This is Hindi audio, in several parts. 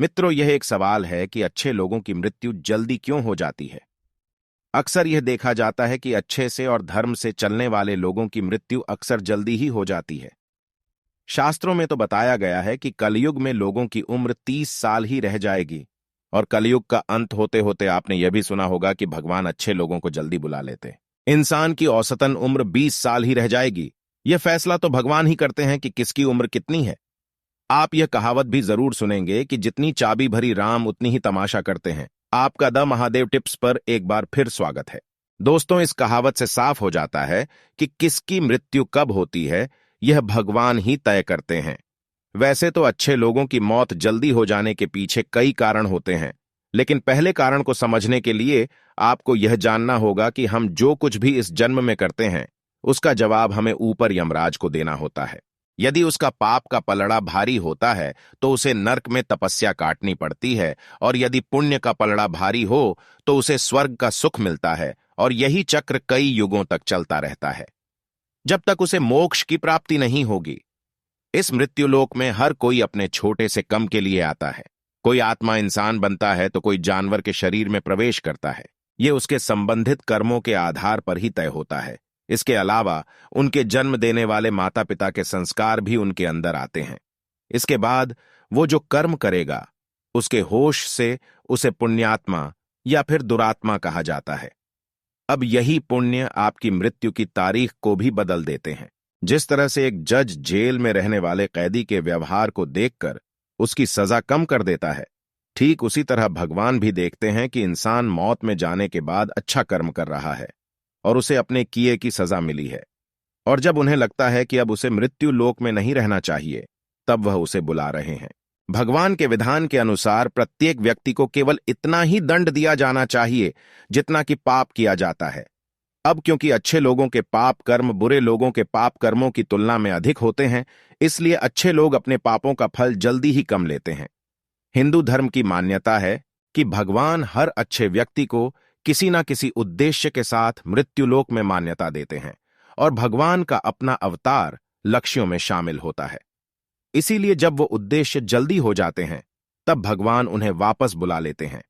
मित्रों, यह एक सवाल है कि अच्छे लोगों की मृत्यु जल्दी क्यों हो जाती है। अक्सर यह देखा जाता है कि अच्छे से और धर्म से चलने वाले लोगों की मृत्यु अक्सर जल्दी ही हो जाती है। शास्त्रों में तो बताया गया है कि कलयुग में लोगों की उम्र 30 साल ही रह जाएगी, और कलयुग का अंत होते होते आपने यह भी सुना होगा कि भगवान अच्छे लोगों को जल्दी बुला लेते। इंसान की औसतन उम्र 20 साल ही रह जाएगी। यह फैसला तो भगवान ही करते हैं कि किसकी उम्र कितनी है। आप यह कहावत भी जरूर सुनेंगे कि जितनी चाबी भरी राम उतनी ही तमाशा करते हैं। आपका द महादेव टिप्स पर एक बार फिर स्वागत है। दोस्तों, इस कहावत से साफ हो जाता है कि किसकी मृत्यु कब होती है यह भगवान ही तय करते हैं। वैसे तो अच्छे लोगों की मौत जल्दी हो जाने के पीछे कई कारण होते हैं, लेकिन पहले कारण को समझने के लिए आपको यह जानना होगा कि हम जो कुछ भी इस जन्म में करते हैं उसका जवाब हमें ऊपर यमराज को देना होता है। यदि उसका पाप का पलड़ा भारी होता है तो उसे नर्क में तपस्या काटनी पड़ती है, और यदि पुण्य का पलड़ा भारी हो तो उसे स्वर्ग का सुख मिलता है, और यही चक्र कई युगों तक चलता रहता है जब तक उसे मोक्ष की प्राप्ति नहीं होगी। इस मृत्युलोक में हर कोई अपने छोटे से कम के लिए आता है। कोई आत्मा इंसान बनता है तो कोई जानवर के शरीर में प्रवेश करता है। ये उसके संबंधित कर्मों के आधार पर ही तय होता है। इसके अलावा उनके जन्म देने वाले माता पिता के संस्कार भी उनके अंदर आते हैं। इसके बाद वो जो कर्म करेगा उसके होश से उसे पुण्यात्मा या फिर दुरात्मा कहा जाता है। अब यही पुण्य आपकी मृत्यु की तारीख को भी बदल देते हैं। जिस तरह से एक जज जेल में रहने वाले कैदी के व्यवहार को देखकर उसकी सजा कम कर देता है, ठीक उसी तरह भगवान भी देखते हैं कि इंसान मौत में जाने के बाद अच्छा कर्म कर रहा है और उसे अपने किए की सजा मिली है, और जब उन्हें लगता है कि अब उसे मृत्यु लोक में नहीं रहना चाहिए तब वह उसे बुला रहे हैं। भगवान के विधान के अनुसार प्रत्येक व्यक्ति को केवल इतना ही दंड दिया जाना चाहिए जितना कि पाप किया जाता है। अब क्योंकि अच्छे लोगों के पाप कर्म बुरे लोगों के पाप कर्मों की तुलना में अधिक होते हैं, इसलिए अच्छे लोग अपने पापों का फल जल्दी ही कम लेते हैं। हिंदू धर्म की मान्यता है कि भगवान हर अच्छे व्यक्ति को किसी न किसी उद्देश्य के साथ मृत्युलोक में मान्यता देते हैं, और भगवान का अपना अवतार लक्ष्यों में शामिल होता है। इसीलिए जब वो उद्देश्य जल्दी हो जाते हैं तब भगवान उन्हें वापस बुला लेते हैं।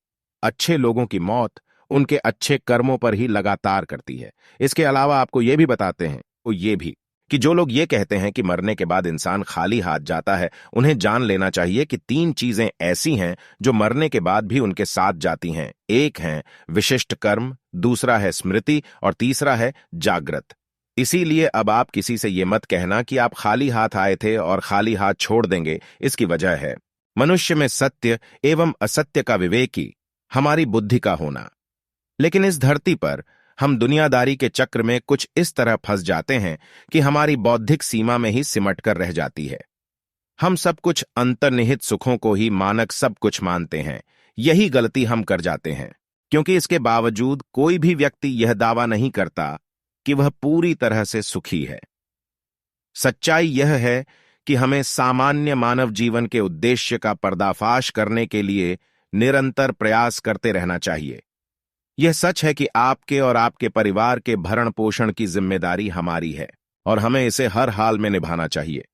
अच्छे लोगों की मौत उनके अच्छे कर्मों पर ही लगातार करती है। इसके अलावा आपको यह भी बताते हैं कि जो लोग ये कहते हैं कि मरने के बाद इंसान खाली हाथ जाता है, उन्हें जान लेना चाहिए कि 3 चीजें ऐसी हैं जो मरने के बाद भी उनके साथ जाती हैं। एक है विशिष्ट कर्म, दूसरा है स्मृति, और तीसरा है जागृत। इसीलिए अब आप किसी से ये मत कहना कि आप खाली हाथ आए थे और खाली हाथ छोड़ देंगे। इसकी वजह है मनुष्य में सत्य एवं असत्य का विवेकी हमारी बुद्धि का होना। लेकिन इस धरती पर हम दुनियादारी के चक्र में कुछ इस तरह फंस जाते हैं कि हमारी बौद्धिक सीमा में ही सिमट कर रह जाती है। हम सब कुछ अंतर्निहित सुखों को ही मानक सब कुछ मानते हैं। यही गलती हम कर जाते हैं, क्योंकि इसके बावजूद कोई भी व्यक्ति यह दावा नहीं करता कि वह पूरी तरह से सुखी है। सच्चाई यह है कि हमें सामान्य मानव जीवन के उद्देश्य का पर्दाफाश करने के लिए निरंतर प्रयास करते रहना चाहिए। यह सच है कि आपके और आपके परिवार के भरण पोषण की जिम्मेदारी हमारी है और हमें इसे हर हाल में निभाना चाहिए।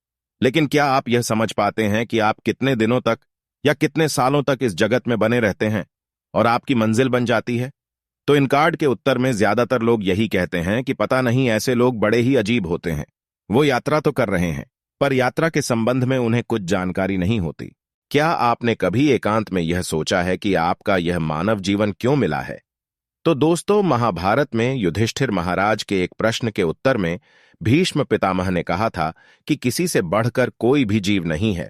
लेकिन क्या आप यह समझ पाते हैं कि आप कितने दिनों तक या कितने सालों तक इस जगत में बने रहते हैं और आपकी मंजिल बन जाती है? तो इन कार्ड के उत्तर में ज्यादातर लोग यही कहते हैं कि पता नहीं, ऐसे लोग बड़े ही अजीब होते हैं। वो यात्रा तो कर रहे हैं, पर यात्रा के संबंध में उन्हें कुछ जानकारी नहीं होती। क्या आपने कभी एकांत में यह सोचा है कि आपका यह मानव जीवन क्यों मिला है? तो दोस्तों, महाभारत में युधिष्ठिर महाराज के एक प्रश्न के उत्तर में भीष्म पितामह ने कहा था कि किसी से बढ़कर कोई भी जीव नहीं है।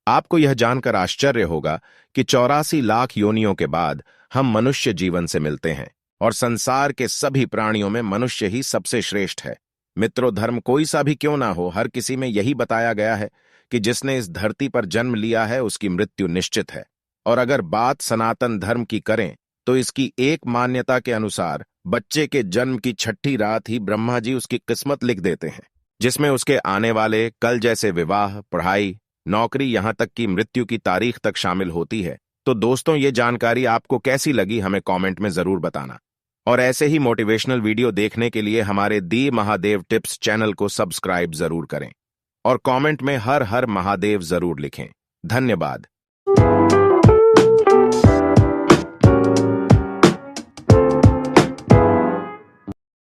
आपको यह जानकर आश्चर्य होगा कि 84 लाख योनियों के बाद हम मनुष्य जीवन से मिलते हैं, और संसार के सभी प्राणियों में मनुष्य ही सबसे श्रेष्ठ है। मित्रों, धर्म कोई सा भी क्यों ना हो, हर किसी में यही बताया गया है कि जिसने इस धरती पर जन्म लिया है उसकी मृत्यु निश्चित है। और अगर बात सनातन धर्म की करें तो इसकी एक मान्यता के अनुसार बच्चे के जन्म की 6ठी रात ही ब्रह्मा जी उसकी किस्मत लिख देते हैं, जिसमें उसके आने वाले कल जैसे विवाह, पढ़ाई, नौकरी, यहां तक कि मृत्यु की तारीख तक शामिल होती है। तो दोस्तों, ये जानकारी आपको कैसी लगी हमें कमेंट में जरूर बताना, और ऐसे ही मोटिवेशनल वीडियो देखने के लिए हमारे दी महादेव टिप्स चैनल को सब्सक्राइब जरूर करें और कमेंट में हर हर महादेव जरूर लिखें। धन्यवाद।